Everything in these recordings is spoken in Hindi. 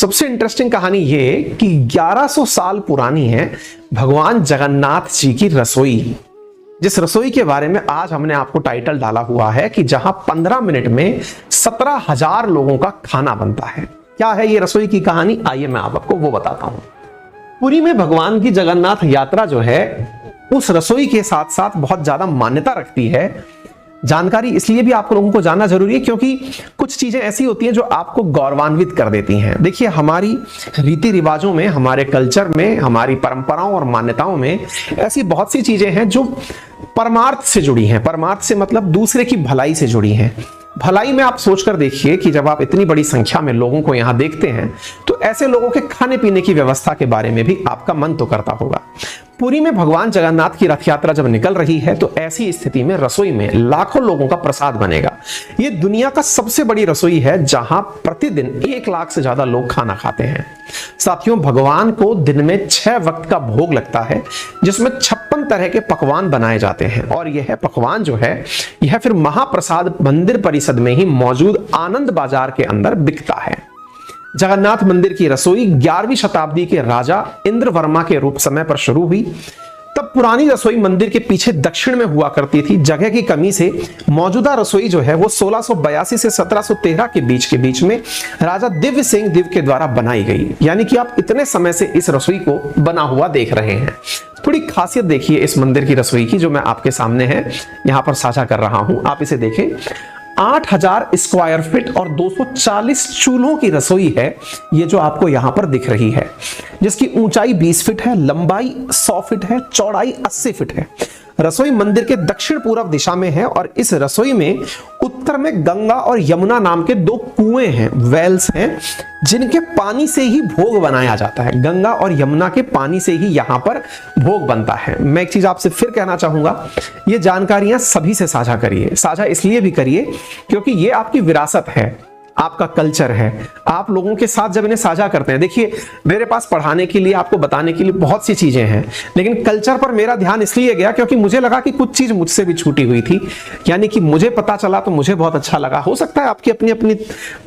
सबसे इंटरेस्टिंग कहानी ये कि 1100 साल पुरानी है भगवान जगन्नाथ जी की रसोई। जिस रसोई के बारे में आज हमने आपको टाइटल डाला हुआ है कि जहां 15 मिनट में 17,000 लोगों का खाना बनता है। क्या है ये रसोई की कहानी, आइए मैं आपको वो बताता हूं। पुरी में भगवान की जगन्नाथ यात्रा जो है उस रसोई के साथ साथ बहुत ज्यादा मान्यता रखती है। जानकारी इसलिए भी आप लोगों को जानना जरूरी है क्योंकि कुछ चीजें ऐसी होती हैं जो आपको गौरवान्वित कर देती हैं। देखिए, हमारी रीति रिवाजों में, हमारे कल्चर में, हमारी परंपराओं और मान्यताओं में ऐसी बहुत सी चीजें हैं जो परमार्थ से जुड़ी हैं। परमार्थ से मतलब दूसरे की भलाई से जुड़ी हैं। भलाई में आप सोचकर देखिए कि जब आप इतनी बड़ी संख्या में लोगों को यहां देखते हैं तो ऐसे लोगों के खाने पीने की व्यवस्था के बारे में भी आपका मन तो करता होगा। पुरी में भगवान जगन्नाथ की रथ यात्रा जब निकल रही है तो ऐसी स्थिति में रसोई में लाखों लोगों का प्रसाद बनेगा। ये दुनिया का सबसे बड़ी रसोई है जहां प्रतिदिन 1 लाख से ज्यादा लोग खाना खाते हैं। साथियों, भगवान को दिन में 6 वक्त का भोग लगता है जिसमें 56 तरह के पकवान बनाए जाते हैं और यह पकवान जो है यह फिर महाप्रसाद मंदिर परिसर में ही मौजूद आनंद बाजार के अंदर बिकता है। जगन्नाथ मंदिर की रसोई 11वीं शताब्दी के राजा इंद्रवर्मा के रूप समय पर शुरू हुई। तब पुरानी रसोई मंदिर के पीछे दक्षिण में हुआ करती थी। जगह की कमी से मौजूदा रसोई जो है वो 1682 से 1713 के बीच में राजा दिव्य सिंह दिव्य के द्वारा बनाई गई। यानी कि आप इतने समय से इस रसोई को बना हुआ देख रहे हैं। थोड़ी खासियत देखिए इस मंदिर की रसोई की जो मैं आपके सामने है यहां पर साझा कर रहा हूं, आप इसे देखें। 8000 स्क्वायर फीट और 240 चूल्हों की रसोई है ये जो आपको यहां पर दिख रही है, जिसकी ऊंचाई 20 फीट है, लंबाई 100 फीट है, चौड़ाई 80 फीट है। रसोई मंदिर के दक्षिण पूर्व दिशा में है और इस रसोई में उत्तर में गंगा और यमुना नाम के 2 कुएं हैं, वेल्स हैं, जिनके पानी से ही भोग बनाया जाता है। गंगा और यमुना के पानी से ही यहां पर भोग बनता है। मैं एक चीज आपसे फिर कहना चाहूंगा, ये जानकारियां सभी से साझा करिए। साझा इसलिए भी करिए क्योंकि ये आपकी विरासत है, आपका कल्चर है। आप लोगों के साथ जब इन्हें साझा करते हैं, देखिए मेरे पास पढ़ाने के लिए, आपको बताने के लिए बहुत सी चीजें हैं, लेकिन कल्चर पर मेरा ध्यान इसलिए गया क्योंकि मुझे लगा कि कुछ चीज मुझसे भी छूटी हुई थी। यानी कि मुझे पता चला तो मुझे बहुत अच्छा लगा। हो सकता है आपकी अपनी अपनी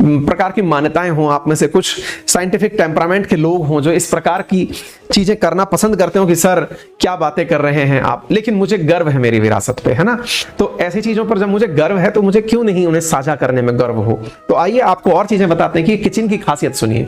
प्रकार की मान्यताएं हों, आप में से कुछ साइंटिफिक टेम्परामेंट के लोग हों जो इस प्रकार की चीजें करना पसंद करते हो कि सर क्या बातें कर रहे हैं आप, लेकिन मुझे गर्व है मेरी विरासत पे, है ना। तो ऐसी चीजों पर जब मुझे गर्व है तो मुझे क्यों नहीं उन्हें साझा करने में गर्व हो। तो आइए आपको और चीजें बताते हैं कि किचन की खासियत सुनिए।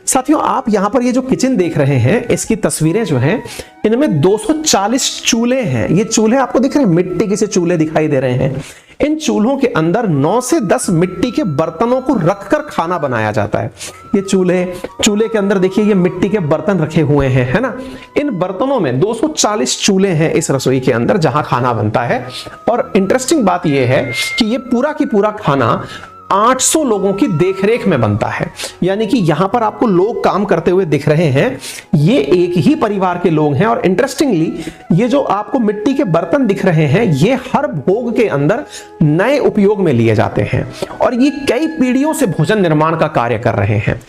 साथियों, आप यहां पर ये जो किचन देख रहे हैं इसकी तस्वीरें जो हैं इनमें 240 चूल्हे हैं। ये चूल्हे आपको दिख रहे हैं, मिट्टी के से चूल्हे दिखाई दे रहे हैं। इन चूल्हों के अंदर 9 से 10 मिट्टी के बर्तनों को रखकर खाना बनाया जाता है। ये चूल्हे के अंदर देखिए ये मिट्टी के बर्तन रखे हुए हैं, है ना। इन बर्तनों में 240 चूल्हे हैं इस रसोई के अंदर जहां खाना बनता है। और इंटरेस्टिंग बात यह है कि ये पूरा की पूरा खाना 800 लोगों की देखरेख में बनता है। यानी कि यहां पर आपको लोग काम करते हुए दिख रहे हैं, ये एक ही परिवार के लोग हैं। और इंटरेस्टिंगली ये जो आपको मिट्टी के बर्तन दिख रहे हैं ये हर भोग के अंदर नए उपयोग में लिए जाते हैं और ये कई पीढ़ियों से भोजन निर्माण का कार्य कर रहे हैं।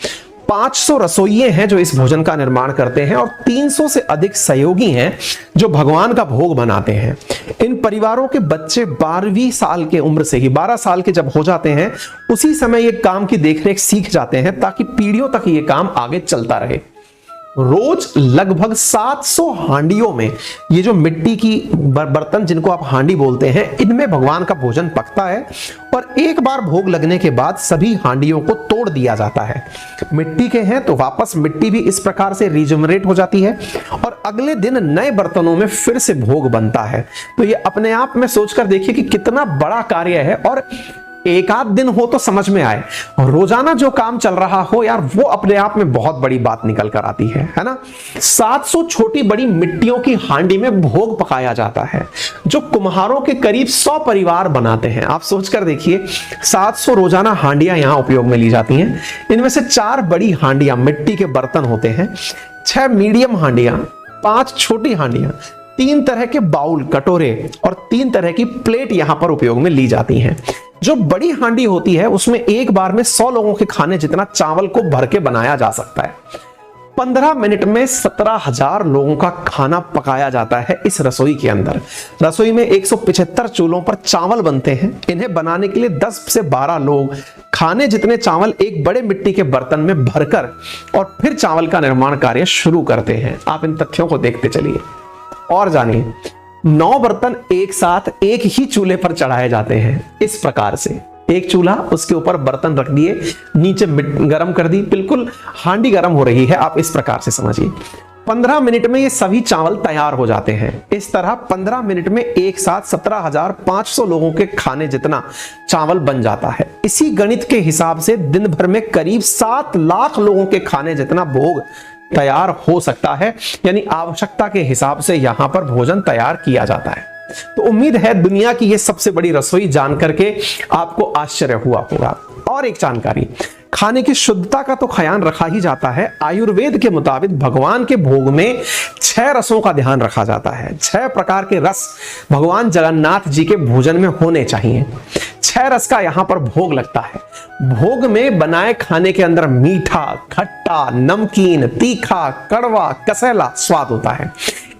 500 रसोइये हैं जो इस भोजन का निर्माण करते हैं और 300 से अधिक सहयोगी हैं जो भगवान का भोग बनाते हैं। इन परिवारों के बच्चे 12वीं साल के उम्र से ही, 12 साल के जब हो जाते हैं उसी समय ये काम की देखरेख सीख जाते हैं ताकि पीढ़ियों तक ये काम आगे चलता रहे। रोज लगभग 700 हांडियों में ये जो मिट्टी की बर्तन जिनको आप हांडी बोलते हैं इनमें भगवान का भोजन पकता है और एक बार भोग लगने के बाद सभी हांडियों को तोड़ दिया जाता है। मिट्टी के हैं तो वापस मिट्टी भी इस प्रकार से रिजनरेट हो जाती है और अगले दिन नए बर्तनों में फिर से भोग बनता है। तो ये अपने आप में सोचकर देखिए कि कितना बड़ा कार्य है और एक आध दिन हो तो समझ में आए, रोजाना जो काम चल रहा हो यार वो अपने आप में बहुत बड़ी बात निकल कर आती है ना। 700 छोटी बड़ी मिट्टियों की हांडी में भोग पकाया जाता है जो कुम्हारों के करीब 100 परिवार बनाते हैं। आप सोचकर देखिए 700 रोजाना हांडियां यहां उपयोग में ली जाती हैं। इनमें से 4 बड़ी हांडियां मिट्टी के बर्तन होते हैं, 6 मीडियम हांडियां, 5 छोटी हांडियां, 3 तरह के बाउल कटोरे और 3 तरह की प्लेट यहां पर उपयोग में ली जाती हैं। जो बड़ी हांडी होती है उसमें एक बार में 100 लोगों के खाने जितना चावल को भर के बनाया जा सकता है। 15 मिनट में 17,000 लोगों का खाना पकाया जाता है इस रसोई के अंदर। रसोई में 175 चूल्हों पर चावल बनते हैं। इन्हें बनाने के लिए 10 से 12 लोग खाने जितने चावल एक बड़े मिट्टी के बर्तन में भरकर और फिर चावल का निर्माण कार्य शुरू करते हैं। आप इन तथ्यों को देखते चलिए और जानिए। 9 बर्तन एक साथ एक ही चूल्हे पर चढ़ाए जाते हैं। इस प्रकार से एक चूल्हा, उसके ऊपर बर्तन रख दिए, नीचे गरम कर दी, बिल्कुल हांडी गरम हो रही है। आप इस प्रकार से समझिए 15 मिनट में ये सभी चावल तैयार हो जाते हैं। इस तरह 15 मिनट में एक साथ 17,500 लोगों के खाने जितना चावल बन जाता है। इसी गणित के हिसाब से दिन भर में करीब 7 लाख लोगों के खाने जितना भोग तैयार हो सकता है। यानी आवश्यकता के हिसाब से यहां पर भोजन तैयार किया जाता है। तो उम्मीद है दुनिया की यह सबसे बड़ी रसोई जान करके आपको आश्चर्य हुआ होगा। और एक जानकारी, खाने की शुद्धता का तो ख्याल रखा ही जाता है। आयुर्वेद के मुताबिक भगवान के भोग में 6 रसों का ध्यान रखा जाता है। 6 प्रकार के रस भगवान जगन्नाथ जी के भोजन में होने चाहिए। 6 रस का यहां पर भोग लगता है। भोग में बनाए खाने के अंदर मीठा, खट्टा, नमकीन, तीखा, कड़वा, कसैला स्वाद होता है।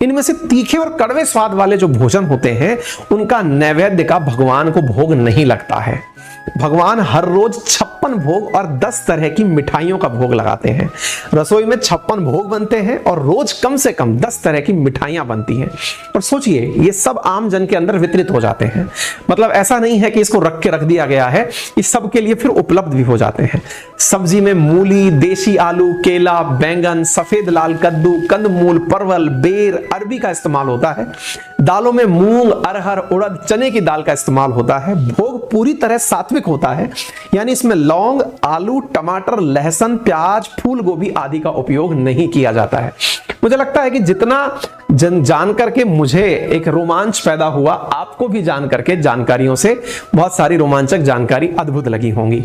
इनमें से तीखे और कड़वे स्वाद वाले जो भोजन होते हैं उनका नैवेद्य का भगवान को भोग नहीं लगता है। भगवान हर रोज 56 भोग और 10 तरह की मिठाइयों का भोग लगाते हैं। रसोई में 56 भोग बनते हैं और रोज कम से कम 10 तरह की मिठाइयां बनती हैं। और सोचिए ये सब आम जन के अंदर वितरित हो जाते हैं। मतलब ऐसा नहीं है कि इसको रख दिया गया है, इस सब के लिए फिर उपलब्ध भी हो जाते हैं। सब्जी में मूली, देशी आलू, केला, बैंगन, सफेद लाल कद्दू, कंदमूल, परवल, बेर, अरबी का इस्तेमाल होता है। दालों में मूंग, अरहर, उड़द, चने की दाल का इस्तेमाल होता है। भोग पूरी तरह सात्विक होता है, यानी इसमें लौंग, आलू, टमाटर, लहसुन, प्याज, फूल गोभी आदि का उपयोग नहीं किया जाता है। मुझे लगता है कि जितना जान करके मुझे एक रोमांच पैदा हुआ, आपको भी जान करके जानकारियों से बहुत सारी रोमांचक जानकारी अद्भुत लगी होंगी।